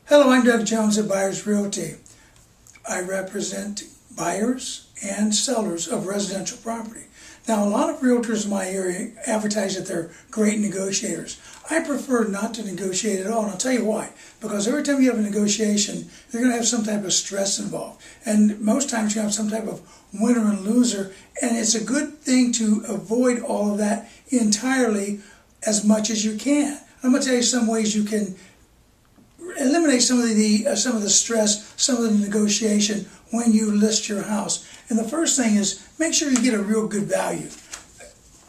Hello, I'm Doug Jones at Buyers Realty. I represent buyers and sellers of residential property. Now, a lot of realtors in my area advertise that they're great negotiators. I prefer not to negotiate at all, and I'll tell you why. Because every time you have a negotiation, you're going to have some type of stress involved. And most times you have some type of winner and loser, and it's a good thing to avoid all of that entirely as much as you can. I'm going to tell you some ways you can eliminate some of the stress, some of the negotiation when you list your house. And the first thing is make sure you get a real good value.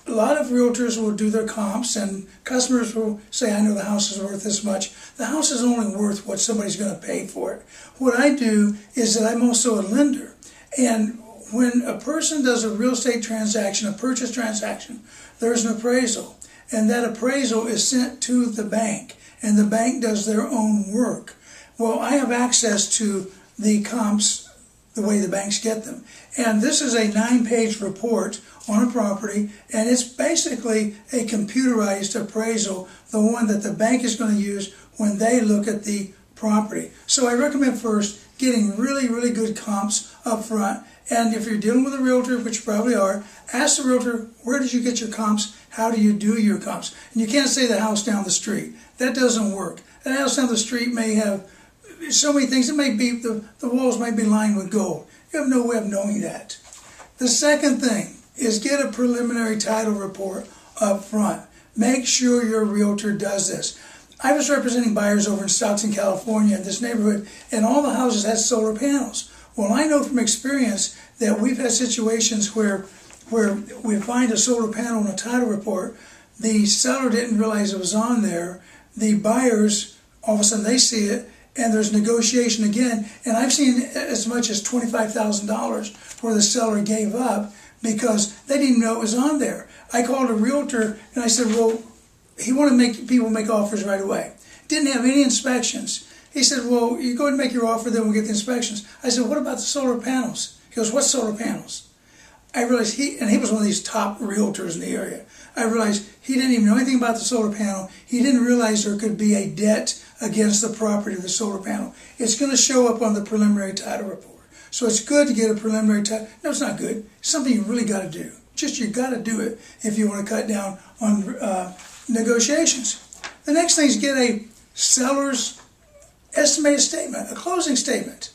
A lot of realtors will do their comps, and customers will say, I know the house is worth this much. The house is only worth what somebody's going to pay for it. What I do is that I'm also a lender. And when a person does a real estate transaction, a purchase transaction, there's an appraisal. And that appraisal is sent to the bank, and the bank does their own work. Well, I have access to the comps the way the banks get them. And this is a 9-page report on a property, and it's basically a computerized appraisal, the one that the bank is going to use when they look at the property. So I recommend first getting really, really good comps up front. And if you're dealing with a realtor, which you probably are, ask the realtor, where did you get your comps? How do you do your comps? And you can't say the house down the street. That doesn't work. That house down the street may have so many things. It may be, the walls may be lined with gold. You have no way of knowing that. The second thing is get a preliminary title report up front. Make sure your realtor does this. I was representing buyers over in Stockton, California, in this neighborhood, and all the houses had solar panels. Well, I know from experience that we've had situations where we find a solar panel in a title report, the seller didn't realize it was on there, the buyers, all of a sudden they see it, and there's negotiation again, and I've seen as much as $25,000 where the seller gave up because they didn't even know it was on there. I called a realtor and I said, well, he wanted to make people make offers right away. Didn't have any inspections. He said, well, you go ahead and make your offer, then we'll get the inspections. I said, what about the solar panels? He goes, what solar panels? I realized he was one of these top realtors in the area. I realized he didn't even know anything about the solar panel. He didn't realize there could be a debt against the property of the solar panel. It's going to show up on the preliminary title report. So it's good to get a preliminary title. No, it's not good. It's something you really got to do. Just you got to do it if you want to cut down on negotiations. The next thing is get a seller's estimated statement, a closing statement.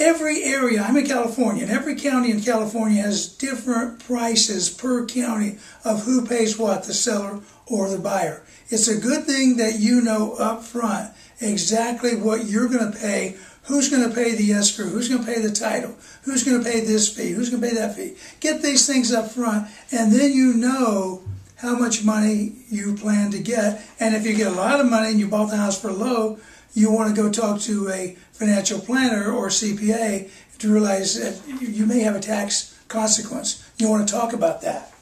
Every area, I'm in California, and every county in California has different prices per county of who pays what, the seller or the buyer. It's a good thing that you know up front exactly what you're going to pay, who's going to pay the escrow, who's going to pay the title, who's going to pay this fee, who's going to pay that fee. Get these things up front, and then you know how much money you plan to get. And if you get a lot of money and you bought the house for low, you want to go talk to a financial planner or CPA to realize that you may have a tax consequence. You want to talk about that.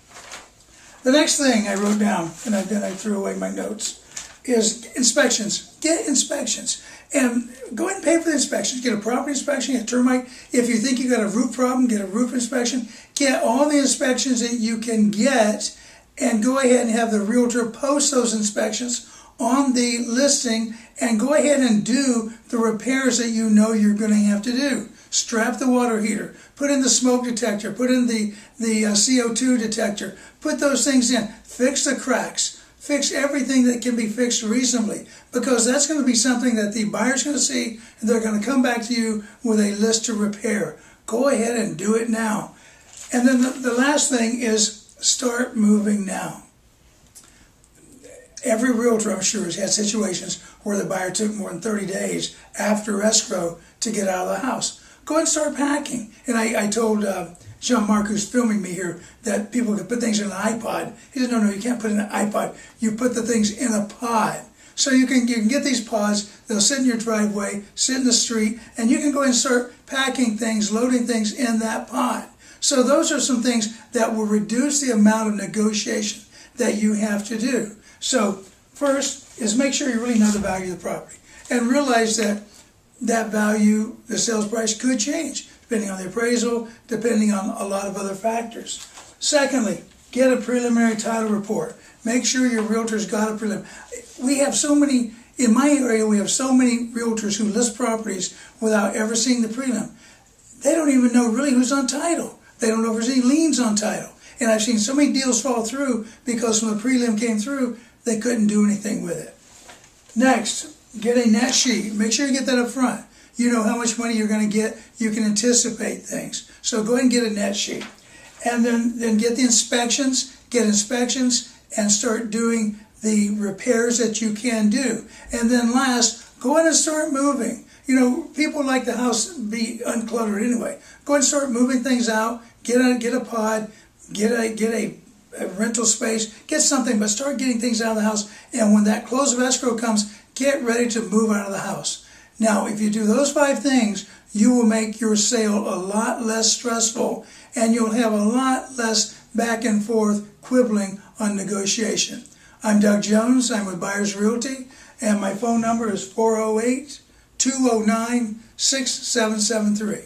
The next thing I wrote down, and then I threw away my notes, is inspections. Get inspections. And go ahead and pay for the inspections. Get a property inspection, get a termite. If you think you got a roof problem, get a roof inspection. Get all the inspections that you can get, and go ahead and have the realtor post those inspections on the listing, and go ahead and do the repairs that you know you're going to have to do. Strap the water heater, put in the smoke detector, put in the CO2 detector, put those things in, fix the cracks, fix everything that can be fixed reasonably, because that's going to be something that the buyer's going to see, and they're going to come back to you with a list to repair. Go ahead and do it now. And then the last thing is start moving now. Every realtor, I'm sure, has had situations where the buyer took more than 30 days after escrow to get out of the house. Go ahead and start packing. And I told Jean-Marc, who's filming me here, that people can put things in an iPod. He said, no, you can't put it in an iPod. You put the things in a pod. So you can get these pods, they'll sit in your driveway, sit in the street, and you can go ahead and start packing things, loading things in that pod. So those are some things that will reduce the amount of negotiation that you have to do. So first is make sure you really know the value of the property, and realize that that value, the sales price, could change depending on the appraisal, depending on a lot of other factors. Secondly, get a preliminary title report. Make sure your realtor's got a preliminary. We have so many In my area, we have so many realtors who list properties without ever seeing the prelim. They don't even know really who's on title. They don't know if there's any liens on title. And I've seen so many deals fall through because when the prelim came through, they couldn't do anything with it. Next, get a net sheet. Make sure you get that up front. You know how much money you're going to get. You can anticipate things. So go ahead and get a net sheet. And then get the inspections, and start doing the repairs that you can do. And then last, go ahead and start moving. You know, people like the house be uncluttered anyway. Go ahead and start moving things out. Get a pod, get a rental space, get something, but start getting things out of the house. And when that close of escrow comes, get ready to move out of the house. Now, if you do those 5 things, you will make your sale a lot less stressful, and you'll have a lot less back and forth quibbling on negotiation. I'm Doug Jones. I'm with Buyers Realty, and my phone number is 408-209-6773.